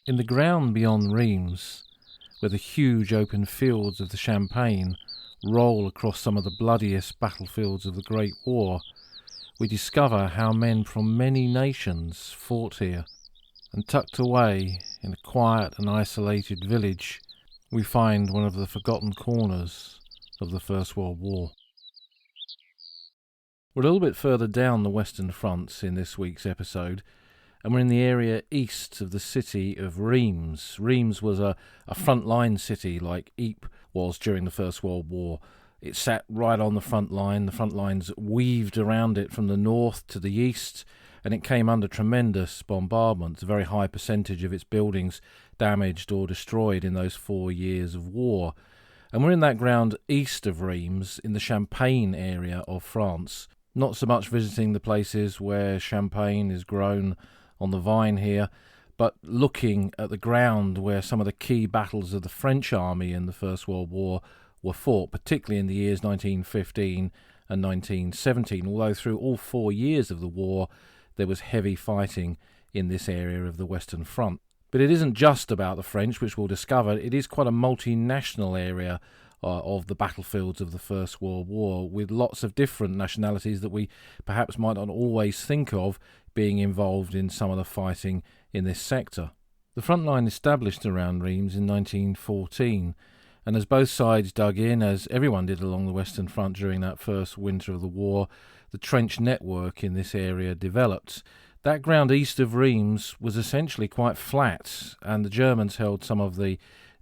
In the ground beyond Reims, where the huge open fields of the Champagne roll across some of the bloodiest battlefields of the Great War, we discover how men from many nations fought here. And tucked away in a quiet and isolated village, we find one of the forgotten corners of the First World War. We're a little bit further down the Western Front in this week's episode, and we're in the area east of the city of Reims. Reims was a front-line city like Ypres was during the First World War. It sat right on the front line. The front lines weaved around it from the north to the east, and it came under tremendous bombardments. A very high percentage of its buildings damaged or destroyed in those 4 years of war. And we're in that ground east of Reims, in the Champagne area of France. Not so much visiting the places where champagne is grown on the vine here, but looking at the ground where some of the key battles of the French army in the First World War were fought, particularly in the years 1915 and 1917, although through all 4 years of the war there was heavy fighting in this area of the Western Front. But it isn't just about the French, which we'll discover. It is quite a multinational area of the battlefields of the First World War, with lots of different nationalities that we perhaps might not always think of being involved in some of the fighting in this sector. The front line established around Reims in 1914, and as both sides dug in, as everyone did along the Western Front during that first winter of the war, the trench network in this area developed. That ground east of Reims was essentially quite flat, and the Germans held some of the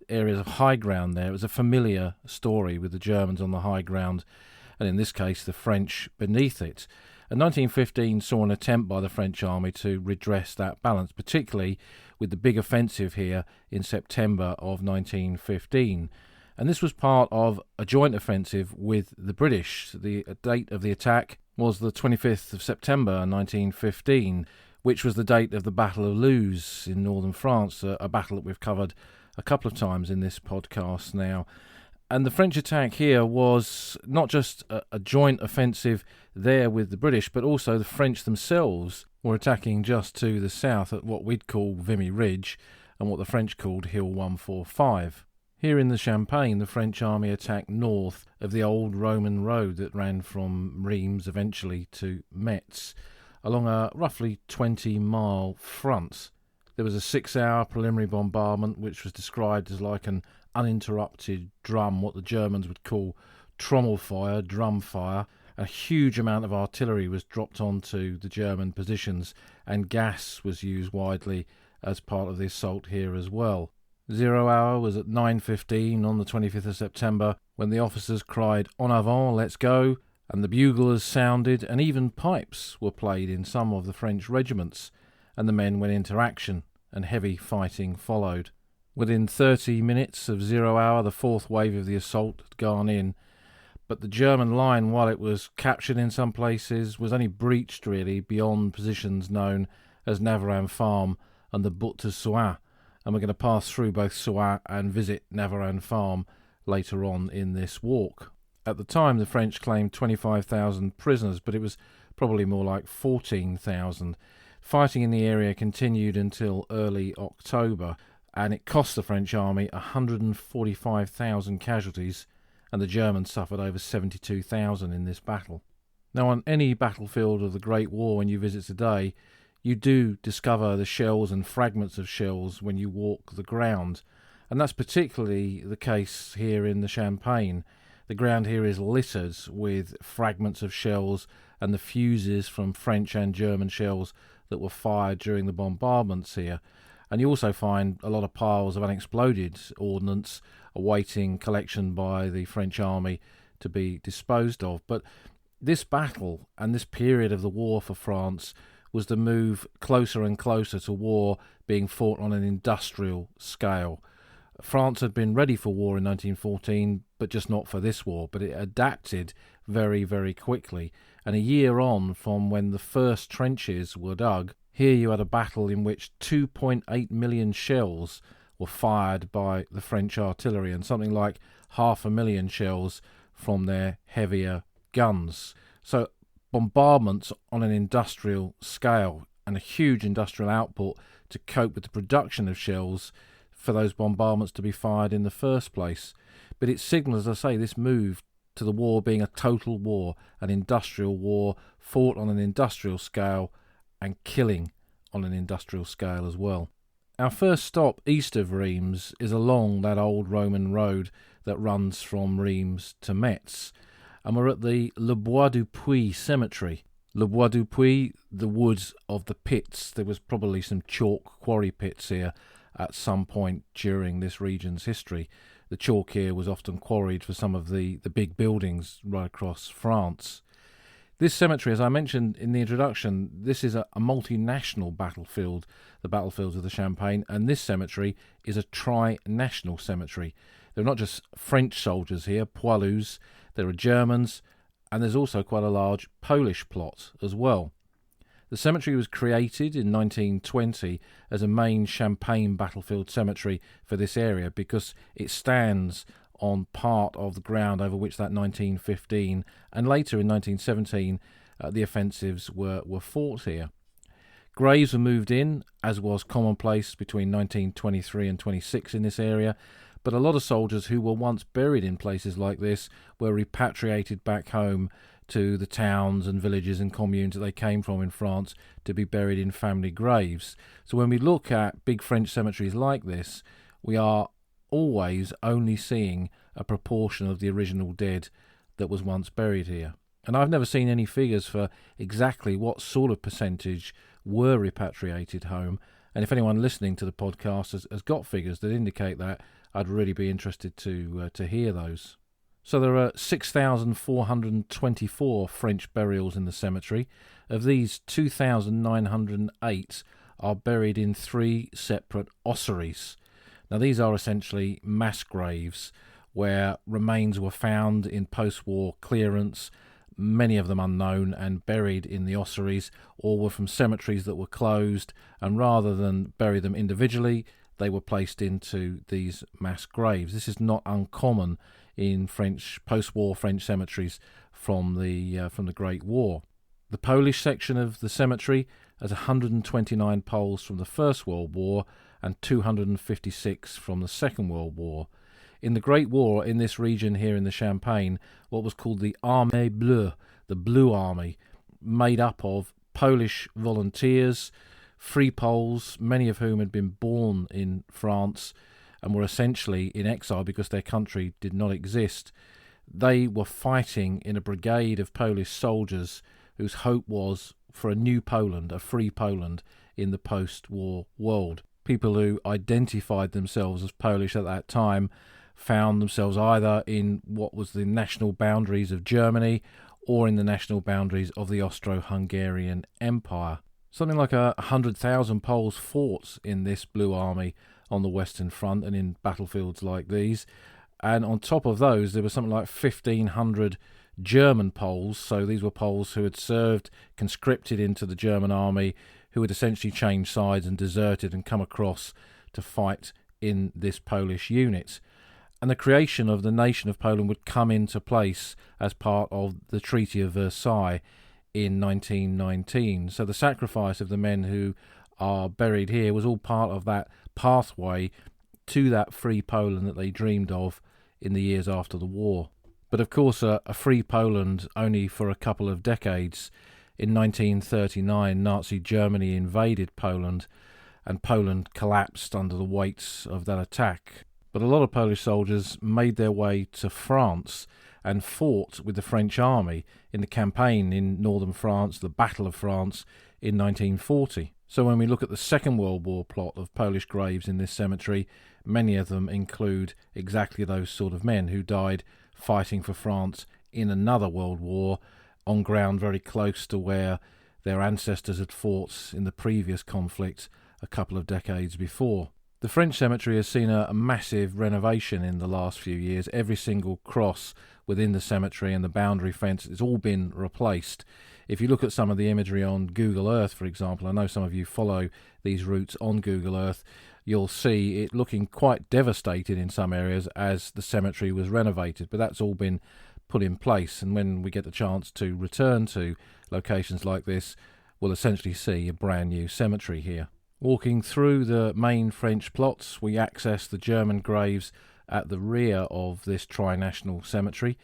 areas of high ground there. It was a familiar story with the Germans on the high ground, and in this case the French beneath it. And 1915 saw an attempt by the French army to redress that balance, particularly with the big offensive here in September of 1915. And this was part of a joint offensive with the British. The date of the attack was the 25th of September 1915, which was the date of the Battle of Loos in northern France, a battle that we've covered a couple of times in this podcast now. And the French attack here was not just a joint offensive there with the British, but also the French themselves were attacking just to the south at what we'd call Vimy Ridge and what the French called Hill 145. Here in the Champagne, the French army attacked north of the old Roman road that ran from Reims eventually to Metz, along a roughly 20-mile front. There was a 6-hour preliminary bombardment, which was described as like an uninterrupted drum, what the Germans would call trommel fire, drum fire. A huge amount of artillery was dropped onto the German positions, and gas was used widely as part of the assault here as well. 0 hour was at 9:15 on the 25th of September, when the officers cried "En avant, let's go," and the buglers sounded, and even pipes were played in some of the French regiments, and the men went into action, and heavy fighting followed. Within 30 minutes of 0 hour, the fourth wave of the assault had gone in, but the German line, while it was captured in some places, was only breached really beyond positions known as Navarin Farm and the Butte de Souain, and we're going to pass through both Souain and visit Navarin Farm later on in this walk. At the time, the French claimed 25,000 prisoners, but it was probably more like 14,000. Fighting in the area continued until early October, and it cost the French army 145,000 casualties, and the Germans suffered over 72,000 in this battle. Now, on any battlefield of the Great War when you visit today, you do discover the shells and fragments of shells when you walk the ground, and that's particularly the case here in the Champagne. The ground here is littered with fragments of shells and the fuses from French and German shells that were fired during the bombardments here. And you also find a lot of piles of unexploded ordnance awaiting collection by the French army to be disposed of. But this battle and this period of the war for France was to move closer and closer to war being fought on an industrial scale. France had been ready for war in 1914, but just not for this war. But it adapted very, very quickly. And a year on from when the first trenches were dug, here you had a battle in which 2.8 million shells were fired by the French artillery and something like 500,000 shells from their heavier guns. So bombardments on an industrial scale and a huge industrial output to cope with the production of shells for those bombardments to be fired in the first place. But it signalled, as I say, this move to the war being a total war, an industrial war, fought on an industrial scale and killing on an industrial scale as well. Our first stop east of Reims is along that old Roman road that runs from Reims to Metz, and we're at the Le Bois du Puy cemetery. Le Bois du Puy, the woods of the pits. There was probably some chalk quarry pits here at some point during this region's history. The chalk here was often quarried for some of the big buildings right across France. This cemetery, as I mentioned in the introduction, this is a multinational battlefield, the battlefields of the Champagne, and this cemetery is a tri-national cemetery. There are not just French soldiers here, poilus, there are Germans, and there's also quite a large Polish plot as well. The cemetery was created in 1920 as a main Champagne battlefield cemetery for this area because it stands on part of the ground over which that 1915 and later in 1917 the offensives were fought here. Graves were moved in, as was commonplace between 1923 and 26 in this area, but a lot of soldiers who were once buried in places like this were repatriated back home to the towns and villages and communes that they came from in France to be buried in family graves. So when we look at big French cemeteries like this, we are always only seeing a proportion of the original dead that was once buried here. And I've never seen any figures for exactly what sort of percentage were repatriated home. And if anyone listening to the podcast has got figures that indicate that, I'd really be interested to hear those. So there are 6,424 French burials in the cemetery. Of these, 2,908 are buried in 3 separate ossuaries. Now these are essentially mass graves where remains were found in post-war clearance, many of them unknown, and buried in the ossuaries, or were from cemeteries that were closed, and rather than bury them individually, they were placed into these mass graves. This is not uncommon in French post-war French cemeteries from the Great War. The Polish section of the cemetery has 129 Poles from the First World War and 256 from the Second World War. In the Great War, in this region here in the Champagne, what was called the Armée Bleue, the Blue Army, made up of Polish volunteers, free Poles, many of whom had been born in France and were essentially in exile because their country did not exist. They were fighting in a brigade of Polish soldiers whose hope was for a new Poland, a free Poland in the post-war world. People who identified themselves as Polish at that time found themselves either in what was the national boundaries of Germany or in the national boundaries of the Austro-Hungarian Empire. Something like 100,000 Poles fought in this Blue Army on the Western Front and in battlefields like these. And on top of those, there was something like 1,500 German Poles. So these were Poles who had served, conscripted into the German army, who had essentially changed sides and deserted and come across to fight in this Polish unit. And the creation of the nation of Poland would come into place as part of the Treaty of Versailles in 1919. So the sacrifice of the men who are buried here was all part of that pathway to that free Poland that they dreamed of in the years after the war. But of course, a free Poland only for a couple of decades. In 1939, Nazi Germany invaded Poland, and Poland collapsed under the weights of that attack. But a lot of Polish soldiers made their way to France and fought with the French army in the campaign in northern France, the Battle of France, in 1940. So when we look at the Second World War plot of Polish graves in this cemetery, many of them include exactly those sort of men who died fighting for France in another world war on ground very close to where their ancestors had fought in the previous conflict a couple of decades before. The French cemetery has seen a massive renovation in the last few years. Every single cross within the cemetery and the boundary fence has all been replaced. If you look at some of the imagery on Google Earth, for example, I know some of you follow these routes on Google Earth, you'll see it looking quite devastated in some areas as the cemetery was renovated, but that's all been put in place. And when we get the chance to return to locations like this, we'll essentially see a brand new cemetery here. Walking through the main French plots, we access the German graves at the rear of this trinational cemetery.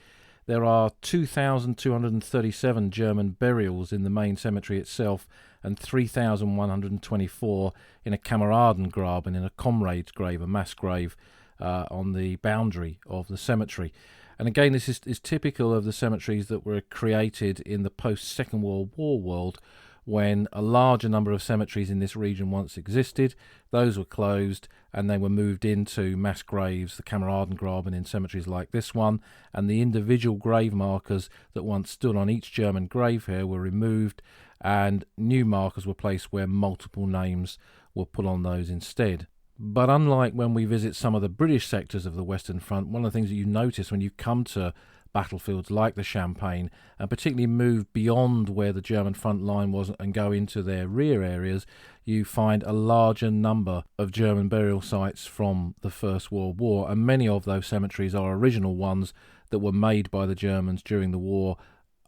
There are 2,237 German burials in the main cemetery itself and 3,124 in a Kameradengraben, in a comrade's grave, a mass grave on the boundary of the cemetery. And again, this is typical of the cemeteries that were created in the post-Second World War world, when a larger number of cemeteries in this region once existed. Those were closed and they were moved into mass graves, the Kameradengraben, in cemeteries like this one, and the individual grave markers that once stood on each German grave here were removed and new markers were placed where multiple names were put on those instead. But unlike when we visit some of the British sectors of the Western Front, one of the things that you notice when you come to battlefields like the Champagne, and particularly move beyond where the German front line was and go into their rear areas, you find a larger number of German burial sites from the First World War, and many of those cemeteries are original ones that were made by the Germans during the war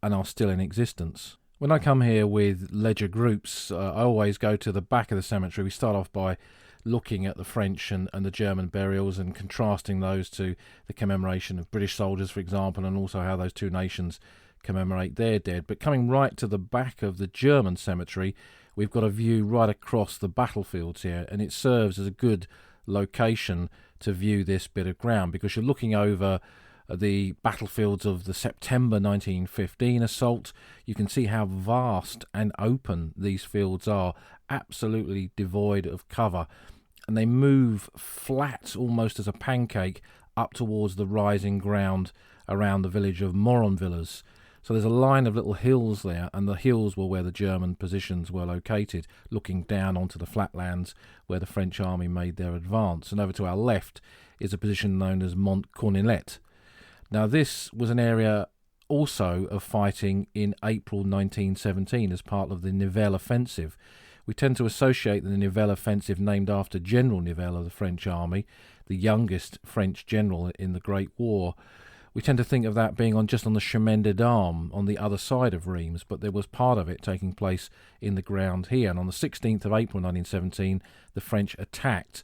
and are still in existence. When I come here with ledger groups, I always go to the back of the cemetery. We start off by looking at the French and the German burials and contrasting those to the commemoration of British soldiers, for example, and also how those two nations commemorate their dead. But coming right to the back of the German cemetery, we've got a view right across the battlefields here, and it serves as a good location to view this bit of ground because you're looking over the battlefields of the September 1915 assault. You can see how vast and open these fields are, absolutely devoid of cover, and they move flat almost as a pancake up towards the rising ground around the village of Moronvillers. So there's a line of little hills there, and the hills were where the German positions were located, looking down onto the flatlands where the French army made their advance. And over to our left is a position known as Mont Cornelet. Now this was an area also of fighting in April 1917 as part of the Nivelle offensive. We tend to associate the Nivelle offensive, named after General Nivelle of the French army, the youngest French general in the Great War. We tend to think of that being just on the Chemin des Dames, on the other side of Reims, but there was part of it taking place in the ground here. And on the 16th of April 1917, the French attacked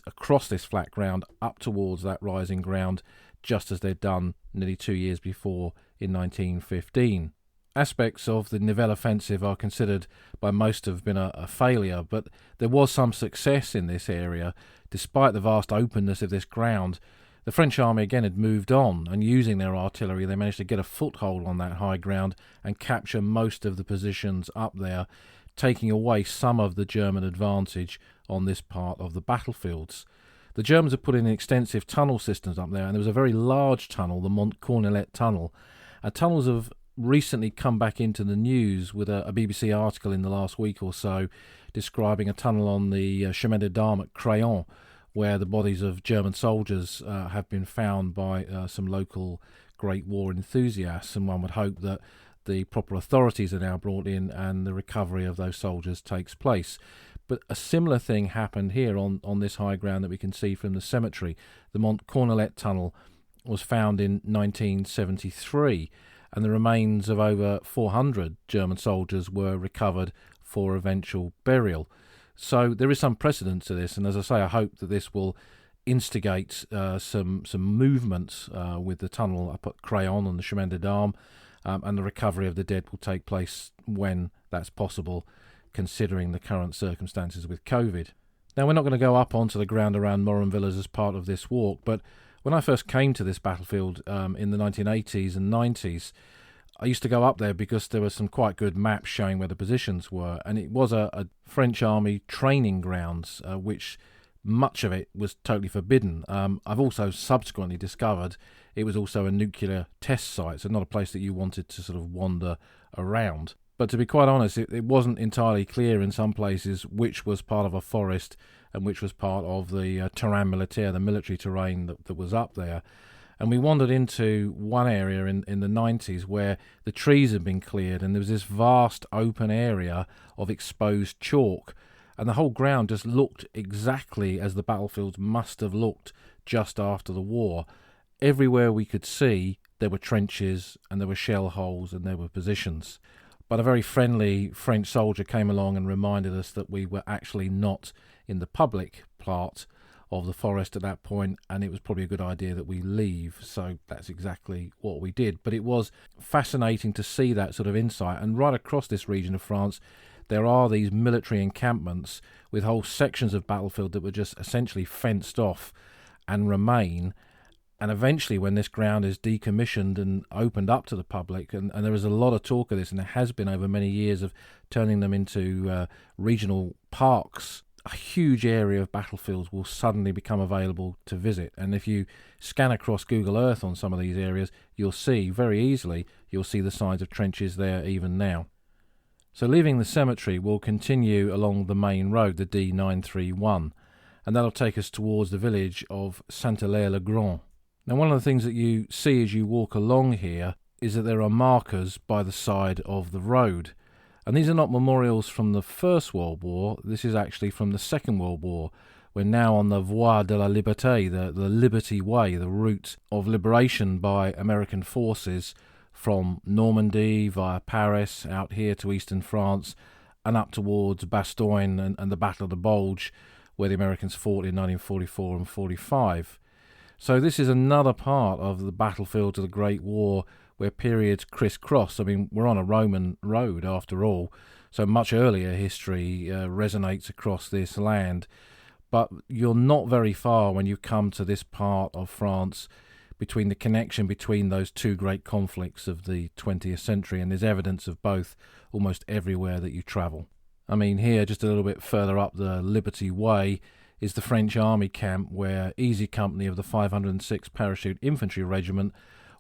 across this flat ground up towards that rising ground, just as they'd done nearly 2 years before in 1915. Aspects of the Nivelle offensive are considered by most to have been a failure, but there was some success in this area. Despite the vast openness of this ground, the French army again had moved on, and using their artillery they managed to get a foothold on that high ground and capture most of the positions up there, taking away some of the German advantage on this part of the battlefields. The Germans had put in extensive tunnel systems up there, and there was a very large tunnel, the Mont Cornelet tunnel. Tunnels have recently come back into the news with a BBC article in the last week or so describing a tunnel on the Chemin des Dames at Crayon, where the bodies of German soldiers have been found by some local Great War enthusiasts, and one would hope that the proper authorities are now brought in and the recovery of those soldiers takes place. But a similar thing happened here on this high ground that we can see from the cemetery. The Mont Cornelet tunnel was found in 1973, and the remains of over 400 German soldiers were recovered for eventual burial. So there is some precedent to this, and as I say, I hope that this will instigate some movements with the tunnel up at Crayon on the Chemin des Dames, and the recovery of the dead will take place when that's possible, considering the current circumstances with COVID. Now, we're not going to go up onto the ground around Moronvillers as part of this walk, but when I first came to this battlefield in the 1980s and 90s, I used to go up there because there were some quite good maps showing where the positions were, and it was a French army training grounds, which much of it was totally forbidden. I've also subsequently discovered it was also a nuclear test site, so not a place that you wanted to sort of wander around. But to be quite honest, it wasn't entirely clear in some places which was part of a forest and which was part of the terrain militaire, the military terrain that was up there. And we wandered into one area in the 90s where the trees had been cleared and there was this vast open area of exposed chalk. And the whole ground just looked exactly as the battlefields must have looked just after the war. Everywhere we could see, there were trenches and there were shell holes and there were positions. But a very friendly French soldier came along and reminded us that we were actually not in the public part of the forest at that point, and it was probably a good idea that we leave. So that's exactly what we did. But it was fascinating to see that sort of insight. And right across this region of France, there are these military encampments with whole sections of battlefield that were just essentially fenced off and remain. And eventually, when this ground is decommissioned and opened up to the public, and there is a lot of talk of this, and there has been over many years of turning them into regional parks, a huge area of battlefields will suddenly become available to visit. And if you scan across Google Earth on some of these areas, you'll see very easily, you'll see the signs of trenches there even now. So leaving the cemetery, we'll continue along the main road, the D931, and that'll take us towards the village of Saint-Hilaire-le-Grand. Now, one of the things that you see as you walk along here is that there are markers by the side of the road. And these are not memorials from the First World War. This is actually from the Second World War. We're now on the Voie de la Liberté, the Liberty Way, the route of liberation by American forces from Normandy via Paris out here to eastern France and up towards Bastogne and the Battle of the Bulge, where the Americans fought in 1944 and 45. So this is another part of the battlefield of the Great War where periods crisscross. I mean, we're on a Roman road after all, so much earlier history resonates across this land. But you're not very far when you come to this part of France between the connection between those two great conflicts of the 20th century, and there's evidence of both almost everywhere that you travel. I mean, here, just a little bit further up the Liberty Way, is the French Army camp where Easy Company of the 506th Parachute Infantry Regiment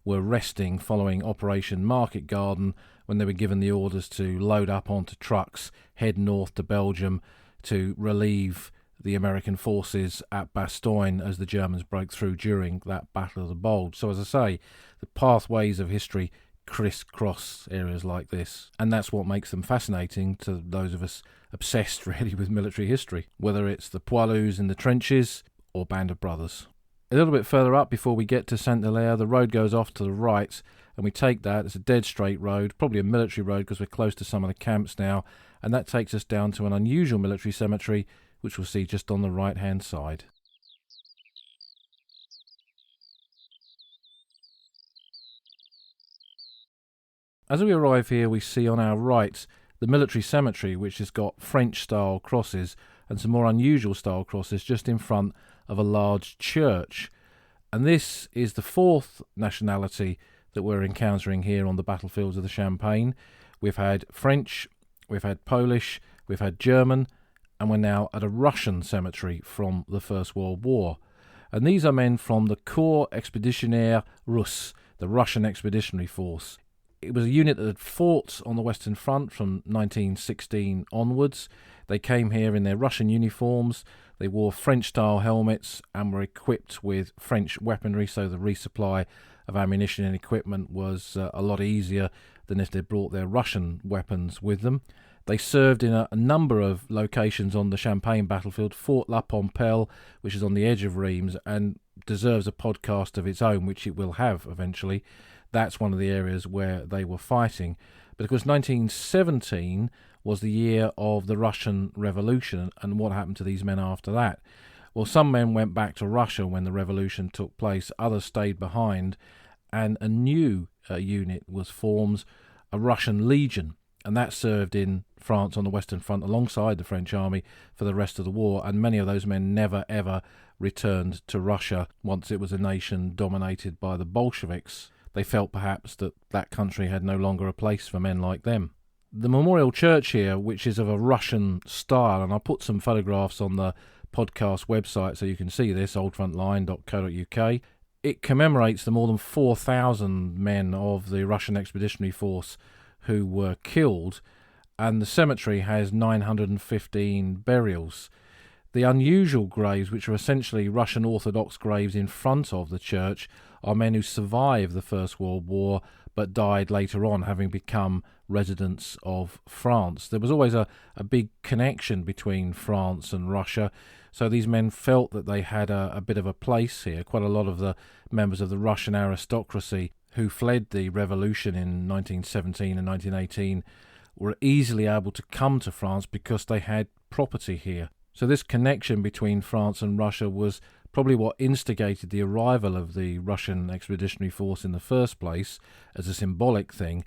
were resting following Operation Market Garden, when they were given the orders to load up onto trucks, head north to Belgium to relieve the American forces at Bastogne as the Germans broke through during that Battle of the Bulge. So as I say, the pathways of history crisscross areas like this, and that's what makes them fascinating to those of us obsessed really with military history, whether it's the poilus in the trenches or Band of Brothers. A little bit further up before we get to Saint-Hilaire, the road goes off to the right, and we take that. It's a dead straight road, probably a military road because we're close to some of the camps now, and that takes us down to an unusual military cemetery, which we'll see just on the right-hand side. As we arrive here, we see on our right the military cemetery, which has got French-style crosses and some more unusual style crosses just in front of a large church. And this is the fourth nationality that we're encountering here on the battlefields of the Champagne. We've had French, we've had Polish, we've had German, and we're now at a Russian cemetery from the First World War. And these are men from the Corps Expeditionnaire Russe, the Russian Expeditionary Force. It was a unit that had fought on the Western Front from 1916 onwards. They came here in their Russian uniforms, they wore French-style helmets and were equipped with French weaponry, so the resupply of ammunition and equipment was a lot easier than if they brought their Russian weapons with them. They served in a number of locations on the Champagne battlefield. Fort La Pompelle, which is on the edge of Reims and deserves a podcast of its own, which it will have eventually. That's one of the areas where they were fighting. But of course 1917 was the year of the Russian Revolution, and what happened to these men after that? Well, some men went back to Russia when the revolution took place, others stayed behind, and a new unit was formed, a Russian Legion, and that served in France on the Western Front alongside the French army for the rest of the war, and many of those men never ever returned to Russia once it was a nation dominated by the Bolsheviks. They felt perhaps that that country had no longer a place for men like them. The memorial church here, which is of a Russian style, and I'll put some photographs on the podcast website so you can see this, oldfrontline.co.uk, it commemorates the more than 4,000 men of the Russian Expeditionary Force who were killed, and the cemetery has 915 burials. The unusual graves, which are essentially Russian Orthodox graves in front of the church, are men who survived the First World War but died later on, having become residents of France. There was always a big connection between France and Russia, so these men felt that they had a bit of a place here. Quite a lot of the members of the Russian aristocracy who fled the revolution in 1917 and 1918 were easily able to come to France because they had property here. So this connection between France and Russia was probably what instigated the arrival of the Russian Expeditionary Force in the first place as a symbolic thing.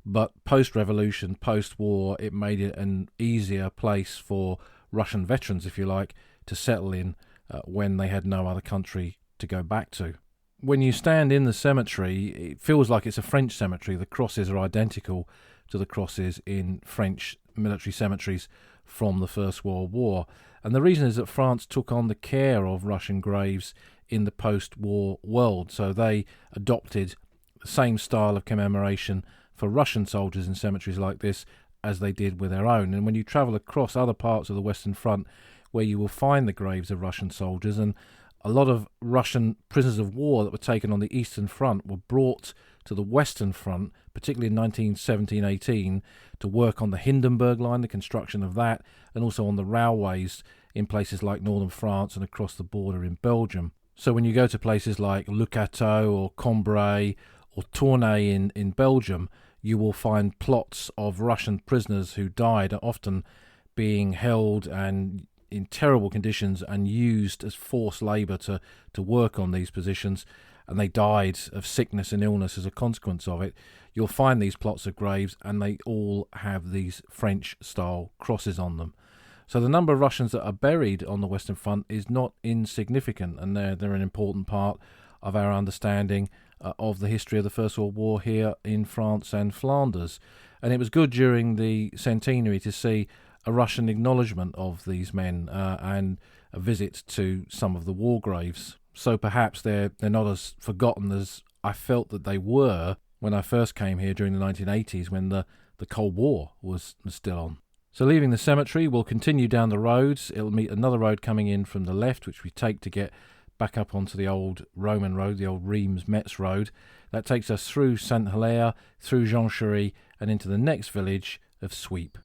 But post-revolution, post-war, it made it an easier place for Russian veterans, if you like, to settle in when they had no other country to go back to. When you stand in the cemetery, it feels like it's a French cemetery. The crosses are identical to the crosses in French military cemeteries from the First World War. And the reason is that France took on the care of Russian graves in the post-war world. So they adopted the same style of commemoration for Russian soldiers in cemeteries like this as they did with their own. And when you travel across other parts of the Western Front where you will find the graves of Russian soldiers, and a lot of Russian prisoners of war that were taken on the Eastern Front were brought to the Western Front, particularly in 1917-18, to work on the Hindenburg Line, the construction of that, and also on the railways in places like northern France and across the border in Belgium. So when you go to places like Le Cateau or Cambrai or Tournai in Belgium, you will find plots of Russian prisoners who died, often being held and in terrible conditions and used as forced labour to work on these positions, and they died of sickness and illness as a consequence of it. You'll find these plots of graves, and they all have these French-style crosses on them. So the number of Russians that are buried on the Western Front is not insignificant, and they're an important part of our understanding of the history of the First World War here in France and Flanders. And it was good during the centenary to see a Russian acknowledgement of these men and a visit to some of the war graves. So perhaps they're not as forgotten as I felt that they were when I first came here during the 1980s, when the Cold War was still on. So leaving the cemetery, we'll continue down the roads. It'll meet another road coming in from the left, which we take to get back up onto the old Roman road, the old Reims-Metz road. That takes us through Saint-Hilaire, through Jonchery, and into the next village of Sweep.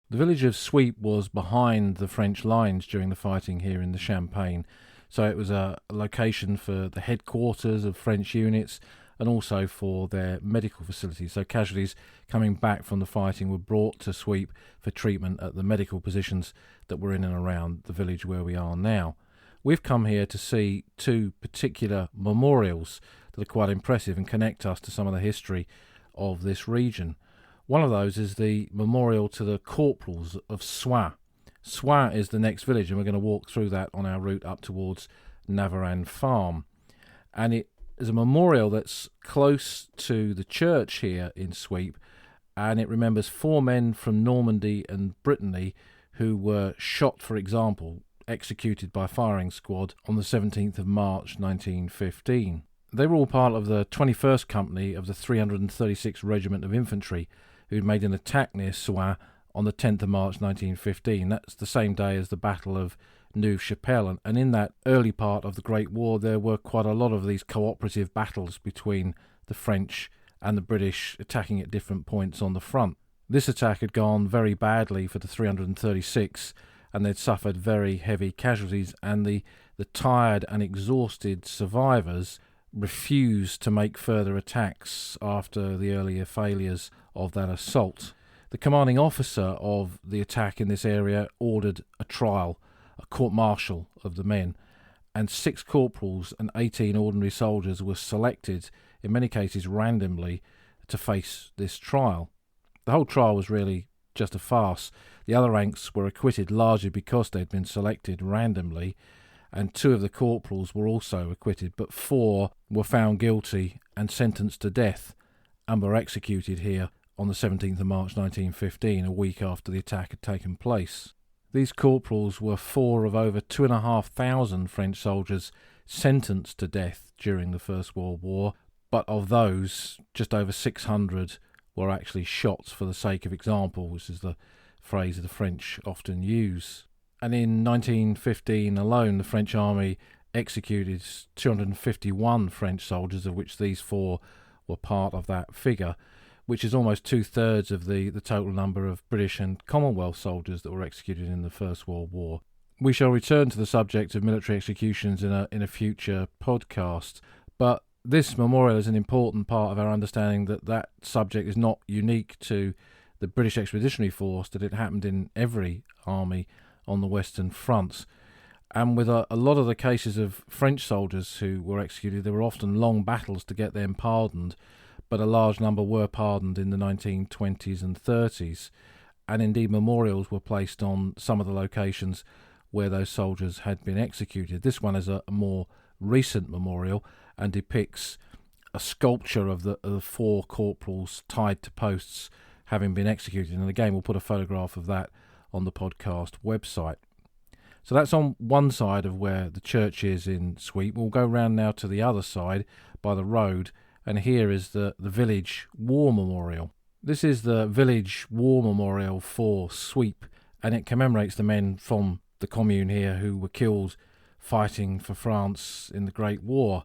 The village of Sweep was behind the French lines during the fighting here in the Champagne, so it was a location for the headquarters of French units and also for their medical facilities. So casualties coming back from the fighting were brought to Sweep for treatment at the medical positions that were in and around the village where we are now. We've come here to see two particular memorials that are quite impressive and connect us to some of the history of this region. One of those is the memorial to the corporals of Soins. Soins is the next village, and we're going to walk through that on our route up towards Navarin Farm. And it is a memorial that's close to the church here in Sweep, and it remembers 4 men from Normandy and Brittany who were shot, for example, executed by firing squad on the 17th of March 1915. They were all part of the 21st Company of the 336th Regiment of Infantry, who'd made an attack near Soins on the 10th of March 1915. That's the same day as the Battle of Neuve-Chapelle, and in that early part of the Great War there were quite a lot of these cooperative battles between the French and the British attacking at different points on the front. This attack had gone very badly for the 336, and they'd suffered very heavy casualties, and the tired and exhausted survivors refused to make further attacks after the earlier failures of that assault. The commanding officer of the attack in this area ordered a trial, a court-martial of the men, and 6 corporals and 18 ordinary soldiers were selected, in many cases randomly, to face this trial. The whole trial was really just a farce. The other ranks were acquitted largely because they'd been selected randomly, and 2 of the corporals were also acquitted, but 4 were found guilty and sentenced to death and were executed here on the 17th of March 1915, a week after the attack had taken place. These corporals were 4 of over 2,500 French soldiers sentenced to death during the First World War, but of those, just over 600 were actually shot for the sake of example, which is the phrase that the French often use. And in 1915 alone, the French army executed 251 French soldiers, of which these 4 were part of that figure, which is almost 2/3 of the total number of British and Commonwealth soldiers that were executed in the First World War. We shall return to the subject of military executions in a future podcast, but this memorial is an important part of our understanding that subject is not unique to the British Expeditionary Force, that it happened in every army on the Western fronts. And with a lot of the cases of French soldiers who were executed, there were often long battles to get them pardoned, but a large number were pardoned in the 1920s and 30s. And indeed memorials were placed on some of the locations where those soldiers had been executed. This one is a more recent memorial and depicts a sculpture of the 4 corporals tied to posts having been executed. And again, we'll put a photograph of that on the podcast website. So that's on one side of where the church is in Sweep. We'll go round now to the other side by the road, and here is the village war memorial. This is the village war memorial for Sweep, and it commemorates the men from the commune here who were killed fighting for France in the Great War.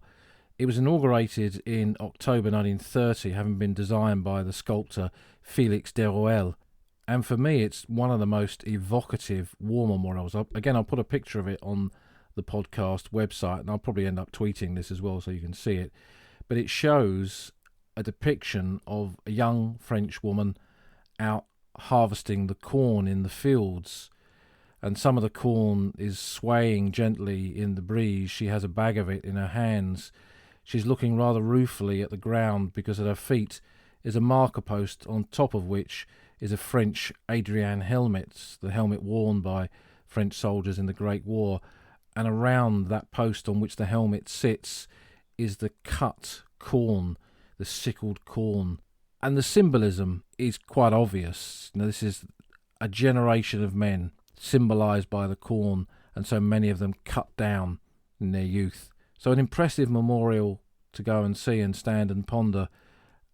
It was inaugurated in October 1930, having been designed by the sculptor Félix Deruel. And for me, it's one of the most evocative war memorials. I'll put a picture of it on the podcast website, and I'll probably end up tweeting this as well so you can see it. But it shows a depiction of a young French woman out harvesting the corn in the fields. And some of the corn is swaying gently in the breeze. She has a bag of it in her hands. She's looking rather ruefully at the ground because at her feet is a marker post on top of which is a French Adrian helmet, the helmet worn by French soldiers in the Great War. And around that post on which the helmet sits is the cut corn, the sickled corn. And the symbolism is quite obvious. This is a generation of men symbolised by the corn, and so many of them cut down in their youth. So an impressive memorial to go and see and stand and ponder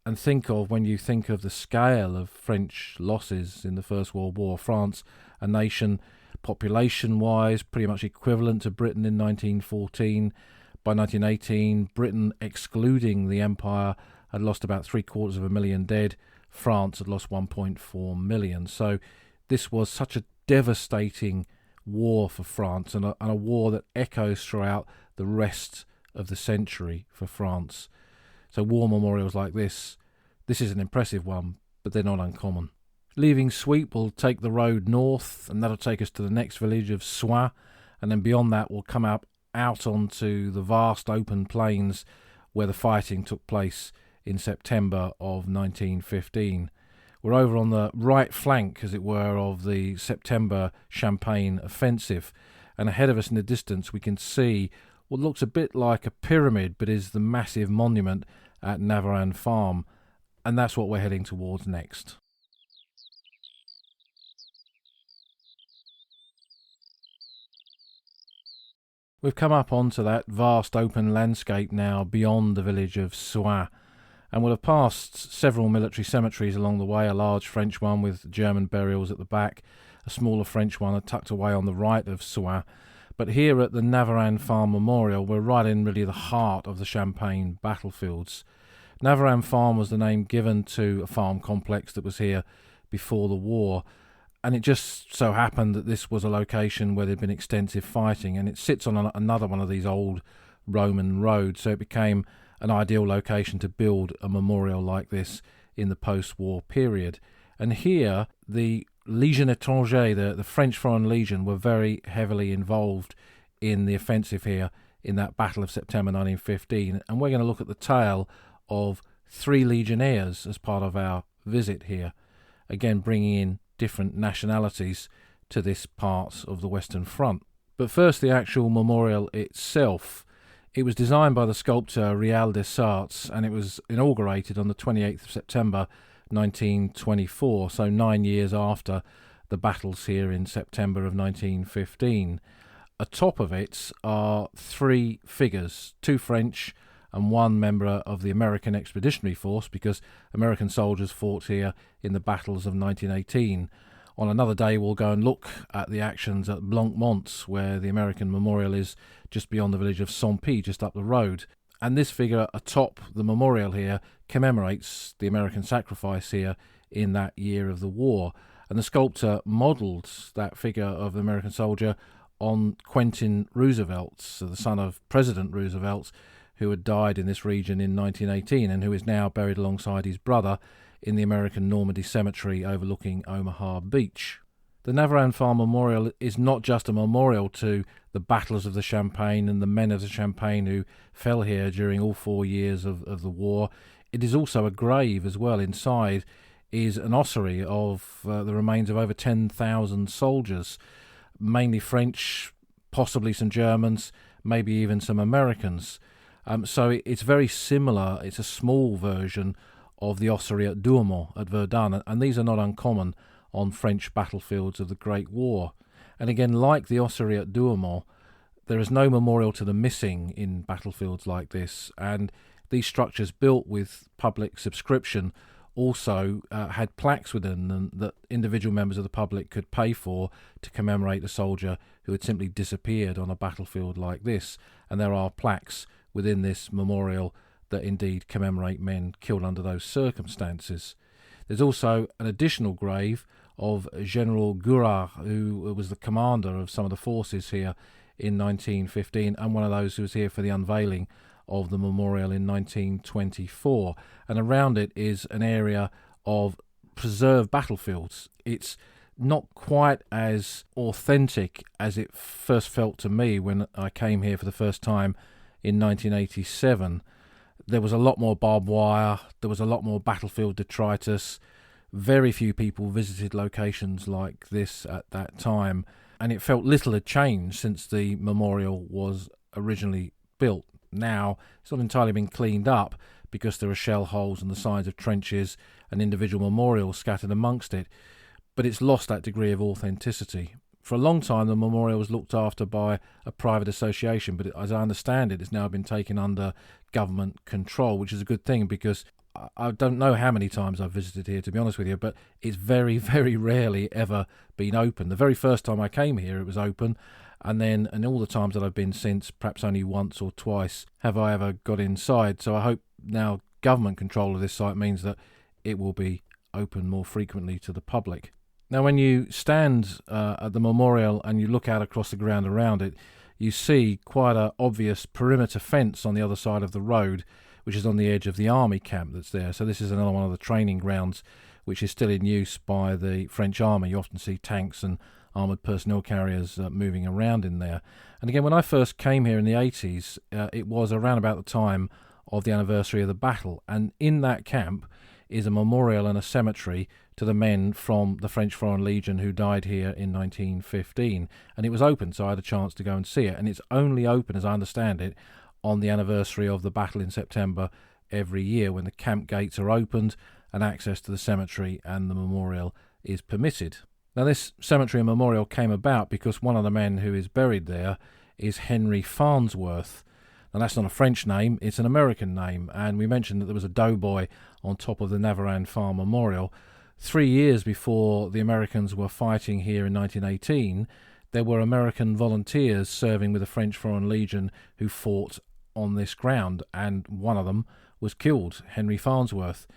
and think of when you think of the scale of French losses in the First World War. France, a nation population-wise pretty much equivalent to Britain in 1914. By 1918, Britain, excluding the Empire, had lost about 750,000 dead. France had lost 1.4 million. So this was such a devastating war for France, and a war that echoes throughout the rest of the century for France. So war memorials like this is an impressive one, but they're not uncommon. Leaving Sweep, we'll take the road north, and that'll take us to the next village of Soins, and then beyond that we'll come out onto the vast open plains where the fighting took place in September of 1915. We're over on the right flank, as it were, of the September Champagne offensive, and ahead of us in the distance we can see what looks a bit like a pyramid but is the massive monument at Navarone Farm, and that's what we're heading towards next. We've come up onto that vast open landscape now beyond the village of Soins, and we'll have passed several military cemeteries along the way, a large French one with German burials at the back, a smaller French one tucked away on the right of Soins. But here at the Navarone Farm Memorial, we're right in really the heart of the Champagne battlefields. Navarone Farm was the name given to a farm complex that was here before the war, and it just so happened that this was a location where there'd been extensive fighting, and it sits on another one of these old Roman roads, so it became an ideal location to build a memorial like this in the post-war period. And here, the Légion étrangère, the French Foreign Legion, were very heavily involved in the offensive here in that Battle of September 1915. And we're going to look at the tale of 3 legionnaires as part of our visit here, again bringing in different nationalities to this part of the Western Front. But first, the actual memorial itself. It was designed by the sculptor Réal Desarts, and it was inaugurated on the 28th of September 1924, so 9 years after the battles here in September of 1915. Atop of it are 3 figures, 2 French and 1 member of the American Expeditionary Force, because American soldiers fought here in the battles of 1918. On another day, we'll go and look at the actions at Blanc-Mont, where the American memorial is just beyond the village of Saint-Pie, just up the road. And this figure atop the memorial here commemorates the American sacrifice here in that year of the war. And the sculptor modelled that figure of the American soldier on Quentin Roosevelt, so the son of President Roosevelt, who had died in this region in 1918 and who is now buried alongside his brother in the American Normandy Cemetery overlooking Omaha Beach. The Navarone Farm Memorial is not just a memorial to the battlers of the Champagne and the men of the Champagne who fell here during all 4 years of the war. It is also a grave as well. Inside is an ossuary of the remains of over 10,000 soldiers, mainly French, possibly some Germans, maybe even some Americans. So it's very similar. It's a small version of the ossuary at Douaumont at Verdun, and these are not uncommon on French battlefields of the Great War. And again, like the ossuary at Douaumont, there is no memorial to the missing in battlefields like this, and these structures built with public subscription also had plaques within them that individual members of the public could pay for to commemorate a soldier who had simply disappeared on a battlefield like this. And there are plaques within this memorial that indeed commemorate men killed under those circumstances. There's also an additional grave of General Gourard, who was the commander of some of the forces here in 1915 and one of those who was here for the unveiling of the memorial in 1924. And around it is an area of preserved battlefields. It's not quite as authentic as it first felt to me when I came here for the first time in 1987. There was a lot more barbed wire, there was a lot more battlefield detritus. Very few people visited locations like this at that time, and it felt little had changed since the memorial was originally built. Now, it's not entirely been cleaned up because there are shell holes and the sides of trenches and individual memorials scattered amongst it, but it's lost that degree of authenticity. For a long time, the memorial was looked after by a private association, but as I understand it, it's now been taken under government control, which is a good thing because I don't know how many times I've visited here, to be honest with you, but it's very, very rarely ever been open. The very first time I came here, it was open, and all the times that I've been since, perhaps only once or twice have I ever got inside. So I hope now government control of this site means that it will be open more frequently to the public. Now, when you stand at the memorial and you look out across the ground around it, you see quite an obvious perimeter fence on the other side of the road, which is on the edge of the army camp that's there. So this is another one of the training grounds which is still in use by the French army. You often see tanks and armoured personnel carriers moving around in there. And again, when I first came here in the 80s, it was around about the time of the anniversary of the battle. And in that camp is a memorial and a cemetery to the men from the French Foreign Legion who died here in 1915. And it was open, so I had a chance to go and see it. And it's only open, as I understand it, on the anniversary of the battle in September every year, when the camp gates are opened and access to the cemetery and the memorial is permitted. Now, this cemetery and memorial came about because one of the men who is buried there is Henry Farnsworth. Now, that's not a French name, it's an American name, and we mentioned that there was a doughboy on top of the Navarone Farm Memorial. 3 years before the Americans were fighting here in 1918, there were American volunteers serving with the French Foreign Legion who fought on this ground, and one of them was killed, Henry Farnsworth.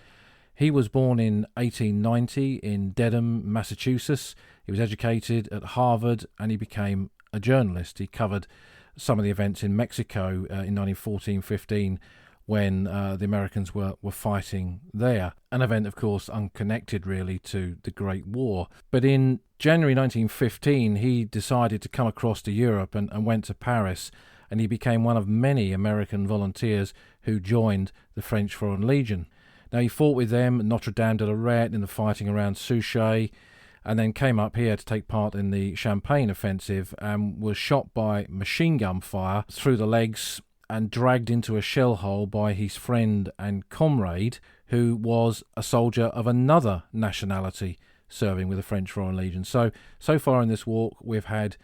He was born in 1890 in Dedham, Massachusetts. He was educated at Harvard, and he became a journalist. He covered some of the events in Mexico in 1914-15 when the Americans were fighting there. An event, of course, unconnected really to the Great War. But in January 1915, he decided to come across to Europe and went to Paris, and he became one of many American volunteers who joined the French Foreign Legion. Now, he fought with them at Notre Dame de Lorette in the fighting around Souchez, and then came up here to take part in the Champagne offensive and was shot by machine gun fire through the legs and dragged into a shell hole by his friend and comrade, who was a soldier of another nationality serving with the French Foreign Legion. So far in this walk, we've had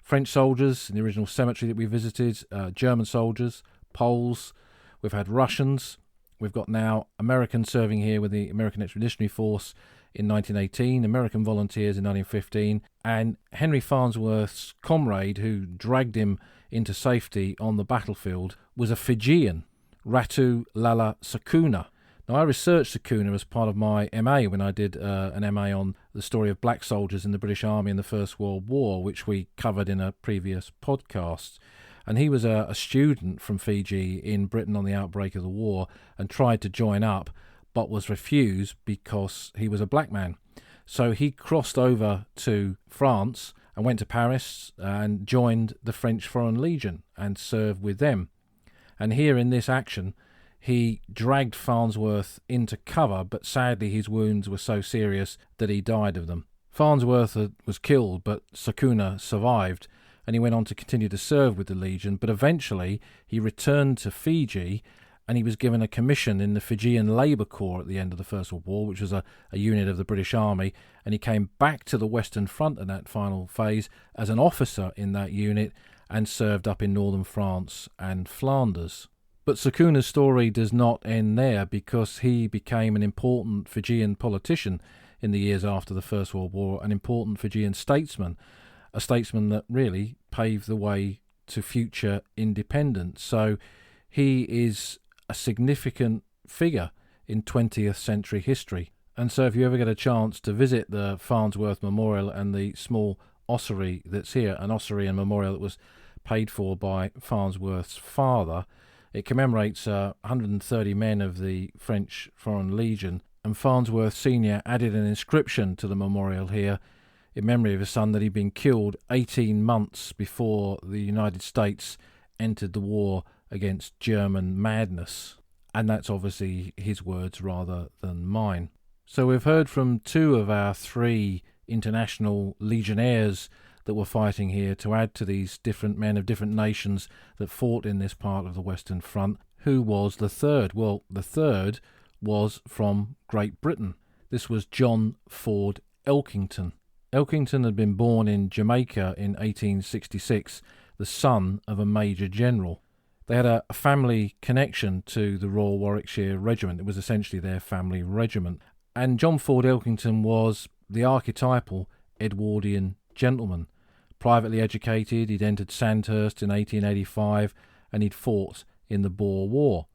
French soldiers in the original cemetery that we visited, German soldiers, Poles, we've had Russians, we've got now Americans serving here with the American Expeditionary Force in 1918, American volunteers in 1915, and Henry Farnsworth's comrade who dragged him into safety on the battlefield was a Fijian, Ratu Lala Sakuna. Now, I researched Sakuna as part of my MA when I did an MA on the story of black soldiers in the British Army in the First World War, which we covered in a previous podcast. And he was a student from Fiji in Britain on the outbreak of the war and tried to join up, but was refused because he was a black man. So he crossed over to France and went to Paris and joined the French Foreign Legion and served with them. And here in this action, he dragged Farnsworth into cover, but sadly his wounds were so serious that he died of them. Farnsworth was killed, but Sakuna survived, and he went on to continue to serve with the Legion, but eventually he returned to Fiji and he was given a commission in the Fijian Labour Corps at the end of the First World War, which was a unit of the British Army, and he came back to the Western Front in that final phase as an officer in that unit and served up in northern France and Flanders. But Sakuna's story does not end there, because he became an important Fijian politician in the years after the First World War, an important Fijian statesman, a statesman that really paved the way to future independence. So he is a significant figure in 20th century history. And so if you ever get a chance to visit the Farnsworth Memorial and the small ossuary that's here, an ossuary and memorial that was paid for by Farnsworth's father, it commemorates 130 men of the French Foreign Legion, and Farnsworth Sr. added an inscription to the memorial here in memory of his son that he'd been killed 18 months before the United States entered the war against German madness. And that's obviously his words rather than mine. So we've heard from 2 of our 3 international legionnaires that were fighting here, to add to these different men of different nations that fought in this part of the Western Front. Who was the third? Well, the third was from Great Britain. This was John Ford Elkington. Elkington had been born in Jamaica in 1866, the son of a major general. They had a family connection to the Royal Warwickshire Regiment. It was essentially their family regiment. And John Ford Elkington was the archetypal Edwardian gentleman. Privately educated, he'd entered Sandhurst in 1885, and he'd fought in the Boer War.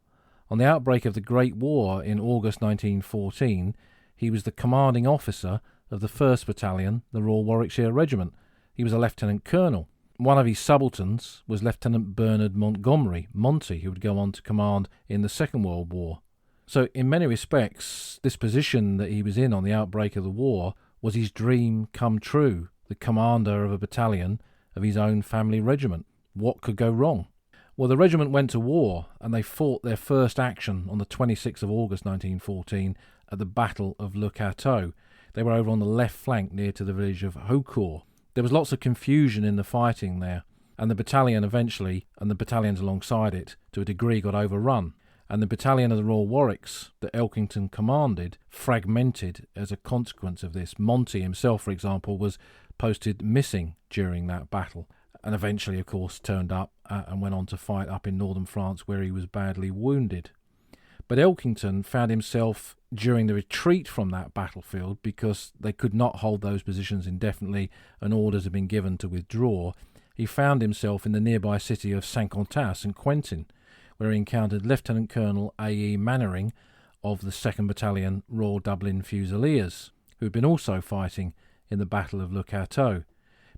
On the outbreak of the Great War in August 1914, he was the commanding officer of the 1st Battalion, the Royal Warwickshire Regiment. He was a lieutenant colonel. One of his subalterns was Lieutenant Bernard Montgomery, Monty, who would go on to command in the Second World War. So in many respects, this position that he was in on the outbreak of the war was his dream come true, the commander of a battalion of his own family regiment. What could go wrong? Well, the regiment went to war, and they fought their first action on the 26th of August 1914 at the Battle of Le Cateau. They were over on the left flank near to the village of Haucourt. There was lots of confusion in the fighting there, and the battalion eventually, and the battalions alongside it, to a degree got overrun. And the battalion of the Royal Warwicks that Elkington commanded fragmented as a consequence of this. Monty himself, for example, was posted missing during that battle, and eventually, of course, turned up and went on to fight up in northern France, where he was badly wounded. But Elkington found himself during the retreat from that battlefield, because they could not hold those positions indefinitely and orders had been given to withdraw. He found himself in the nearby city of Saint-Quentin, St. Quentin, where he encountered Lieutenant Colonel A.E. Mannering of the 2nd Battalion Royal Dublin Fusiliers, who had been also fighting in the Battle of Le Cateau.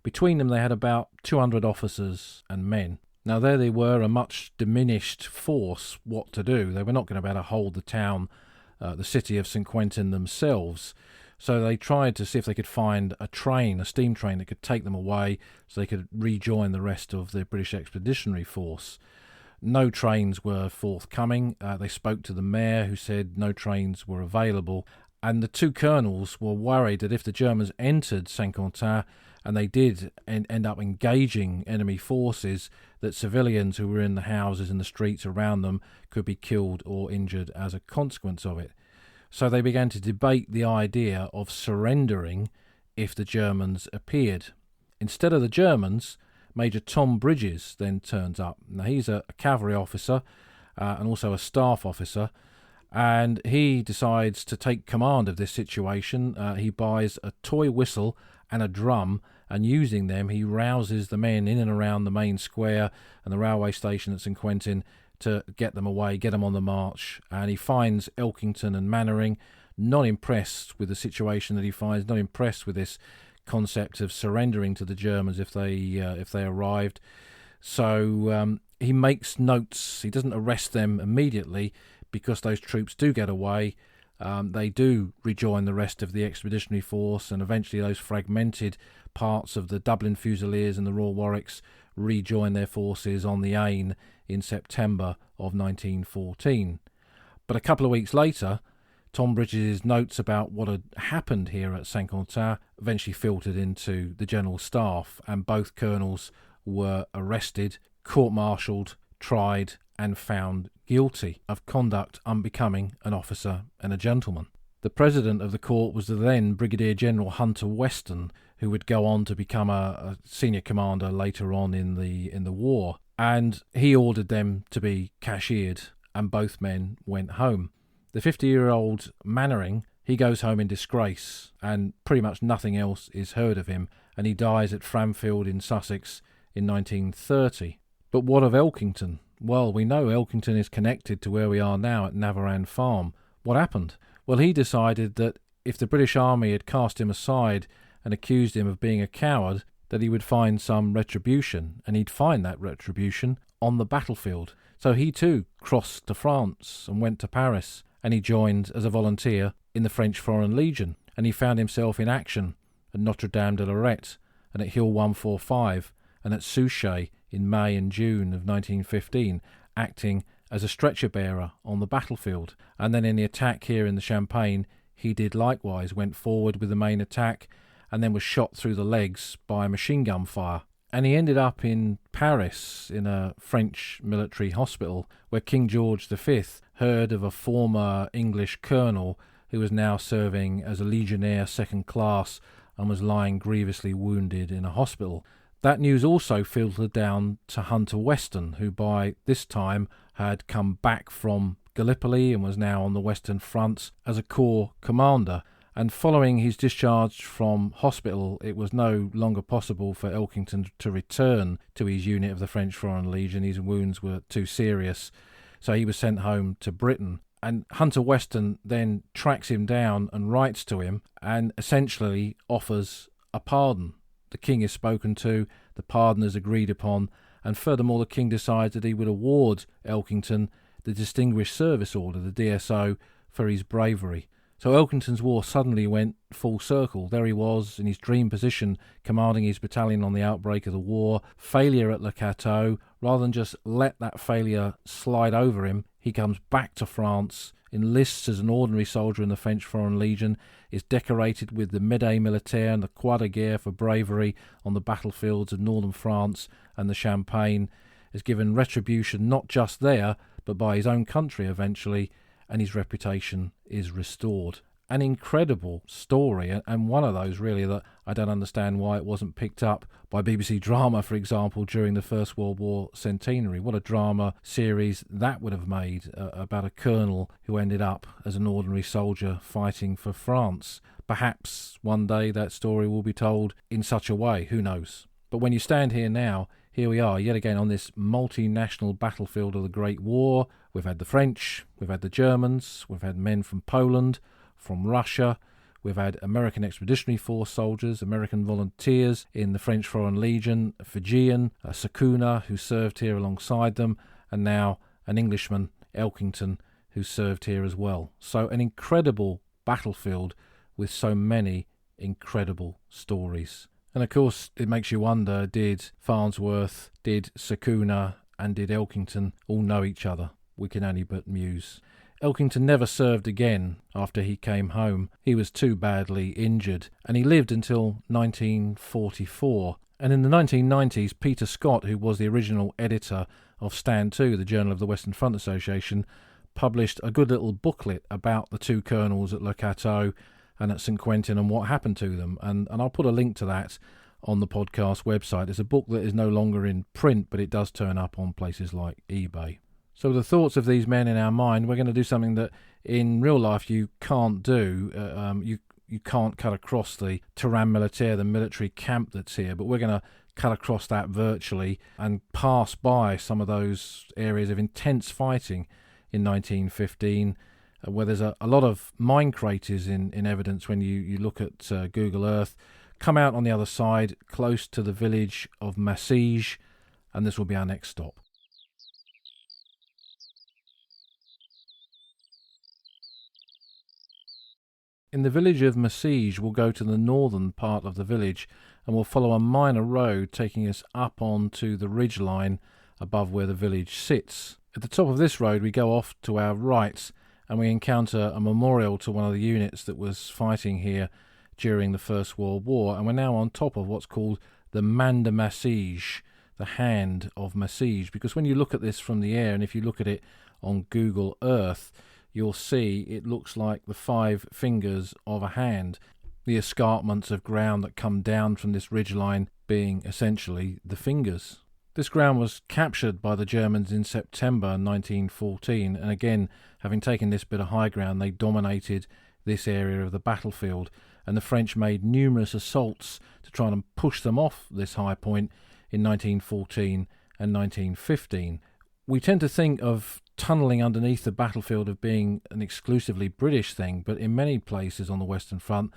Between them they had about 200 officers and men. Now there they were, a much diminished force. What to do? They were not going to be able to hold the town, the city of St. Quentin themselves. So they tried to see if they could find a train, a steam train that could take them away so they could rejoin the rest of the British Expeditionary Force. No trains were forthcoming. They spoke to the mayor, who said no trains were available. And the 2 colonels were worried that if the Germans entered Saint-Quentin, and they did end up engaging enemy forces, that civilians who were in the houses and the streets around them could be killed or injured as a consequence of it. So they began to debate the idea of surrendering if the Germans appeared. Instead of the Germans, Major Tom Bridges then turns up. Now he's a cavalry officer and also a staff officer, and he decides to take command of this situation. He buys a toy whistle and a drum, and using them he rouses the men in and around the main square and the railway station at St. Quentin to get them away, get them on the march, and he finds Elkington and Mannering not impressed with the situation that he finds, not impressed with this concept of surrendering to the Germans if they arrived. So he makes notes. He doesn't arrest them immediately because those troops do get away. They do rejoin the rest of the expeditionary force, and eventually those fragmented parts of the Dublin Fusiliers and the Royal Warwicks rejoin their forces on the Aisne in September of 1914. But a couple of weeks later, Tom Bridges' notes about what had happened here at Saint-Quentin eventually filtered into the General Staff, and both colonels were arrested, court-martialed, tried, and found guilty of conduct unbecoming an officer and a gentleman. The president of the court was the then Brigadier General Hunter Weston, who would go on to become a senior commander later on in the war, and he ordered them to be cashiered, and both men went home. The 50-year-old Mannering, he goes home in disgrace, and pretty much nothing else is heard of him, and he dies at Framfield in Sussex in 1930. But what of Elkington? Well, we know Elkington is connected to where we are now at Navarran Farm. What happened? Well, he decided that if the British Army had cast him aside and accused him of being a coward, that he would find some retribution, and he'd find that retribution on the battlefield. So he too crossed to France and went to Paris, and he joined as a volunteer in the French Foreign Legion, and he found himself in action at Notre Dame de Lorette and at Hill 145 and at Souchez in May and June of 1915, acting as a stretcher bearer on the battlefield. And then in the attack here in the Champagne, he did likewise, went forward with the main attack and then was shot through the legs by machine gun fire. And he ended up in Paris in a French military hospital where King George V heard of a former English colonel who was now serving as a legionnaire second class and was lying grievously wounded in a hospital. That news also filtered down to Hunter Weston, who by this time had come back from Gallipoli and was now on the Western Front as a corps commander. And following his discharge from hospital, it was no longer possible for Elkington to return to his unit of the French Foreign Legion. His wounds were too serious, so he was sent home to Britain. And Hunter Weston then tracks him down and writes to him and essentially offers a pardon. The king is spoken to, the pardon is agreed upon, and furthermore the king decides that he would award Elkington the Distinguished Service Order, the DSO, for his bravery. So Elkington's war suddenly went full circle. There he was in his dream position, commanding his battalion on the outbreak of the war. Failure at Le Cateau. Rather than just let that failure slide over him, he comes back to France, enlists as an ordinary soldier in the French Foreign Legion, is decorated with the Médaille Militaire and the Croix de Guerre for bravery on the battlefields of northern France and the Champagne, is given retribution not just there, but by his own country eventually, and his reputation is restored. An incredible story, and one of those really that I don't understand why it wasn't picked up by BBC Drama, for example, during the First World War centenary. What a drama series that would have made about a colonel who ended up as an ordinary soldier fighting for France. Perhaps one day that story will be told in such a way, who knows. But when you stand here now, here we are yet again on this multinational battlefield of the Great War. We've had the French, we've had the Germans, we've had men from Poland, from Russia, we've had American Expeditionary Force soldiers, American volunteers in the French Foreign Legion, a Fijian, a Sakuna, who served here alongside them, and now an Englishman, Elkington, who served here as well. So an incredible battlefield with so many incredible stories. And of course, it makes you wonder, did Farnsworth, did Sakuna, and did Elkington all know each other? We can only but muse. Elkington never served again after he came home. He was too badly injured, and he lived until 1944. And in the 1990s, Peter Scott, who was the original editor of Stand 2, the Journal of the Western Front Association, published a good little booklet about the two colonels at Le Cateau and at St. Quentin and what happened to them. And I'll put a link to that on the podcast website. It's a book that is no longer in print, but it does turn up on places like eBay. So with the thoughts of these men in our mind, we're going to do something that in real life you can't do. You can't cut across the terrain militaire, the military camp that's here, but we're going to cut across that virtually and pass by some of those areas of intense fighting in 1915, where there's a lot of mine craters in evidence when you look at Google Earth. Come out on the other side, close to the village of Massige, and this will be our next stop. In the village of Massige, we'll go to the northern part of the village and we'll follow a minor road taking us up onto the ridgeline above where the village sits. At the top of this road, we go off to our right and we encounter a memorial to one of the units that was fighting here during the First World War, and we're now on top of what's called the Main de Massige, the hand of Massige, because when you look at this from the air, and if you look at it on Google Earth, you'll see it looks like the 5 fingers of a hand, the escarpments of ground that come down from this ridgeline being essentially the fingers. This ground was captured by the Germans in September 1914, and again, having taken this bit of high ground, they dominated this area of the battlefield, and the French made numerous assaults to try and push them off this high point in 1914 and 1915. We tend to think of tunnelling underneath the battlefield of being an exclusively British thing, but in many places on the Western Front,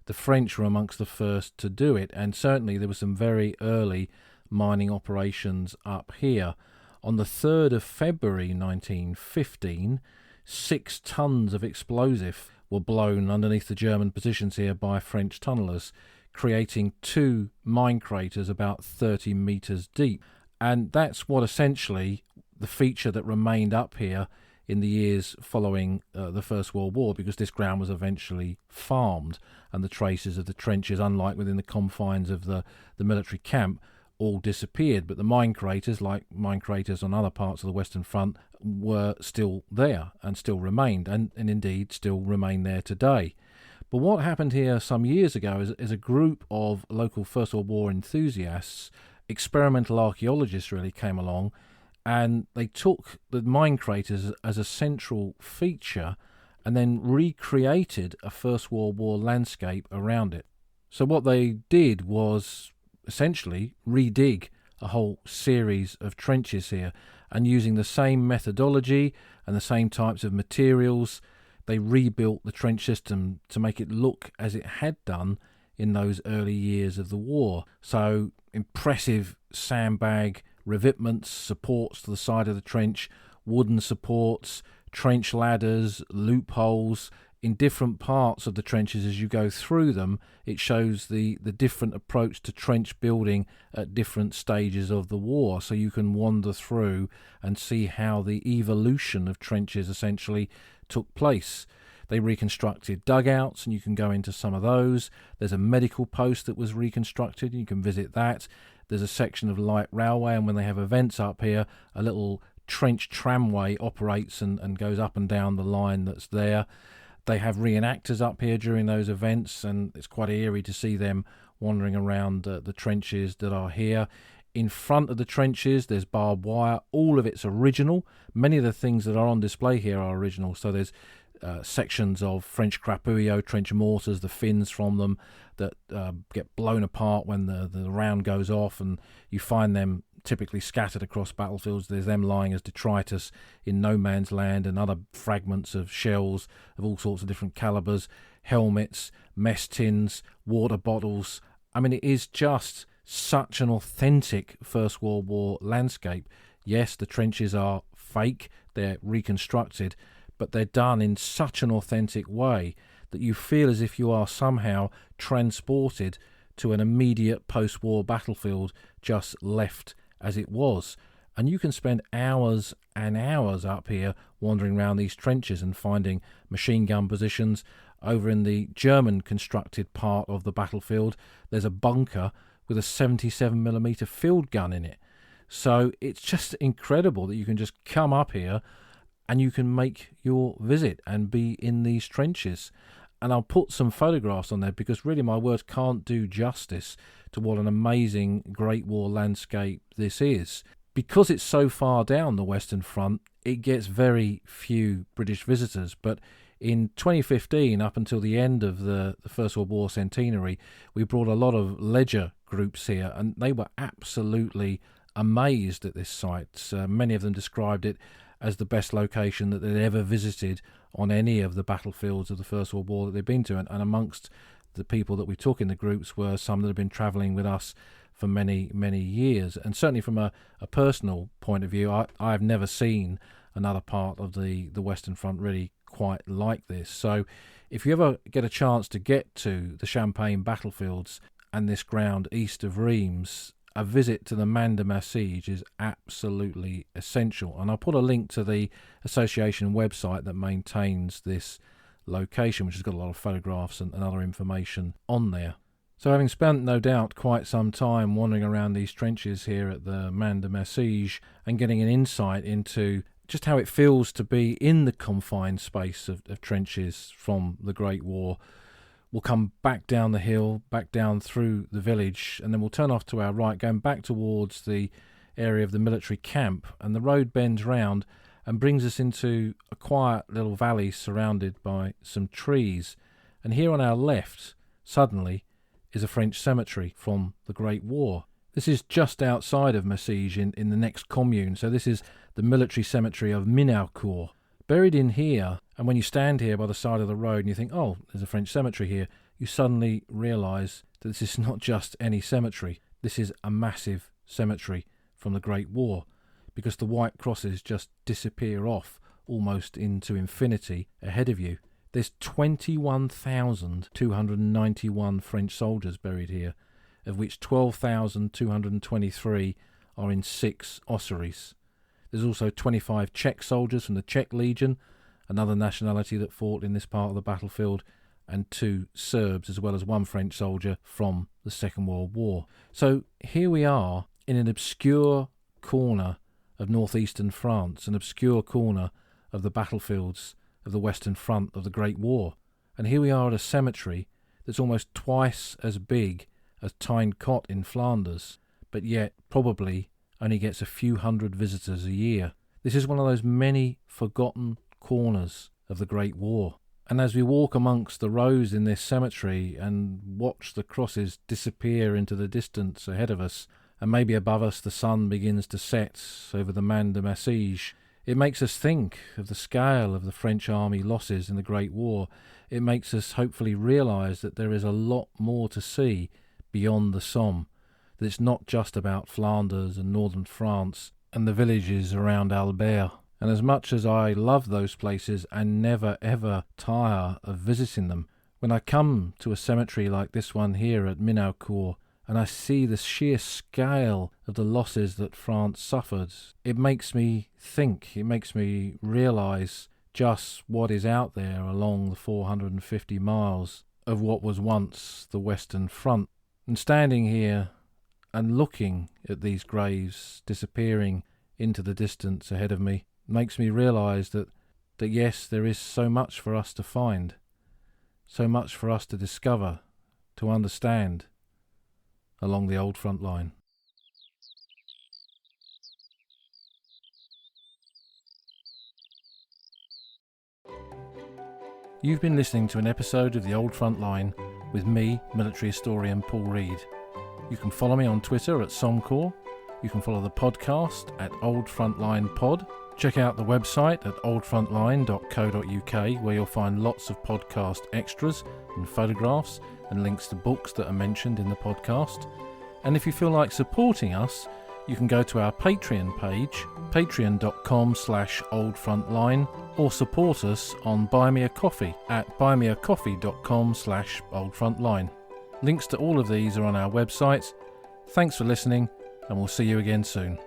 the French were amongst the first to do it, and certainly there were some very early mining operations up here. On the 3rd of February 1915, 6 tons of explosive were blown underneath the German positions here by French tunnellers, creating 2 mine craters about 30 metres deep. And that's what essentially the feature that remained up here in the years following the First World War, because this ground was eventually farmed and the traces of the trenches, unlike within the confines of the military camp, all disappeared. But the mine craters, like mine craters on other parts of the Western Front, were still there and still remained, and indeed still remain there today. But what happened here some years ago is a group of local First World War enthusiasts, experimental archaeologists really, came along, and they took the mine craters as a central feature and then recreated a First World War landscape around it. So what they did was essentially redig a whole series of trenches here, and using the same methodology and the same types of materials, they rebuilt the trench system to make it look as it had done in those early years of the war. So impressive sandbag revetments, supports to the side of the trench, wooden supports, trench ladders, loopholes. In different parts of the trenches as you go through them, it shows the different approach to trench building at different stages of the war. So you can wander through and see how the evolution of trenches essentially took place. They reconstructed dugouts, and you can go into some of those. There's a medical post that was reconstructed, and you can visit that. There's a section of light railway, and when they have events up here, a little trench tramway operates and goes up and down the line that's there. They have reenactors up here during those events, and it's quite eerie to see them wandering around the trenches that are here. In front of the trenches, there's barbed wire. All of it's original. Many of the things that are on display here are original. So there's sections of French crapouilles, trench mortars, the fins from them that get blown apart when the round goes off, and you find them typically scattered across battlefields. There's them lying as detritus in no man's land, and other fragments of shells of all sorts of different calibers, helmets, mess tins, water bottles. I mean, it is just such an authentic First World War landscape. Yes, the trenches are fake, they're reconstructed, but they're done in such an authentic way that you feel as if you are somehow transported to an immediate post-war battlefield just left as it was. And you can spend hours and hours up here wandering around these trenches and finding machine gun positions. Over in the German constructed part of the battlefield, there's a bunker with a 77mm field gun in it. So it's just incredible that you can just come up here and you can make your visit and be in these trenches. And I'll put some photographs on there, because really my words can't do justice to what an amazing Great War landscape this is. Because it's so far down the Western Front, it gets very few British visitors, but In 2015, up until the end of the First World War centenary, we brought a lot of ledger groups here, and they were absolutely amazed at this site. Many of them described it as the best location that they'd ever visited on any of the battlefields of the First World War that they'd been to. And amongst the people that we took in the groups were some that had been travelling with us for many, many years. And certainly from a personal point of view, I've never seen another part of the Western Front really quite like this. So if you ever get a chance to get to the Champagne battlefields and this ground east of Reims, a visit to the Man de Massige is absolutely essential. And I'll put a link to the association website that maintains this location, which has got a lot of photographs and other information on there. So having spent, no doubt, quite some time wandering around these trenches here at the Man de Massige and getting an insight into just how it feels to be in the confined space of trenches from the Great War, we'll come back down the hill, back down through the village, and then we'll turn off to our right, going back towards the area of the military camp, and the road bends round and brings us into a quiet little valley surrounded by some trees. And here on our left, suddenly, is a French cemetery from the Great War. This is just outside of Massige in the next commune, so this is the military cemetery of Minaucourt. Buried in here, and when you stand here by the side of the road and you think, oh, there's a French cemetery here, you suddenly realise that this is not just any cemetery. This is a massive cemetery from the Great War, because the white crosses just disappear off almost into infinity ahead of you. There's 21,291 French soldiers buried here, of which 12,223 are in 6 ossuaries. There's also 25 Czech soldiers from the Czech Legion, another nationality that fought in this part of the battlefield, and 2 Serbs, as well as 1 French soldier from the Second World War. So here we are in an obscure corner of northeastern France, an obscure corner of the battlefields of the Western Front of the Great War. And here we are at a cemetery that's almost twice as big as Tyne Cot in Flanders, but yet probably only gets a few hundred visitors a year. This is one of those many forgotten corners of the Great War. And as we walk amongst the rows in this cemetery and watch the crosses disappear into the distance ahead of us, and maybe above us the sun begins to set over the Man de Massige, it makes us think of the scale of the French army losses in the Great War. It makes us hopefully realise that there is a lot more to see beyond the Somme, that it's not just about Flanders and northern France and the villages around Albert. And as much as I love those places and never ever tire of visiting them, when I come to a cemetery like this one here at Minaucourt and I see the sheer scale of the losses that France suffered, it makes me think, it makes me realise just what is out there along the 450 miles of what was once the Western Front. And standing here and looking at these graves disappearing into the distance ahead of me makes me realise that yes, there is so much for us to find, so much for us to discover, to understand along the old front line. You've been listening to an episode of The Old Front Line with me, military historian Paul Reed. You can follow me on Twitter at Somcor. You can follow the podcast at Old Frontline Pod. Check out the website at oldfrontline.co.uk, where you'll find lots of podcast extras and photographs and links to books that are mentioned in the podcast. And if you feel like supporting us, you can go to our Patreon page, patreon.com/oldfrontline, or support us on Buy Me a Coffee at buymeacoffee.com/oldfrontline. Links to all of these are on our website. Thanks for listening, and we'll see you again soon.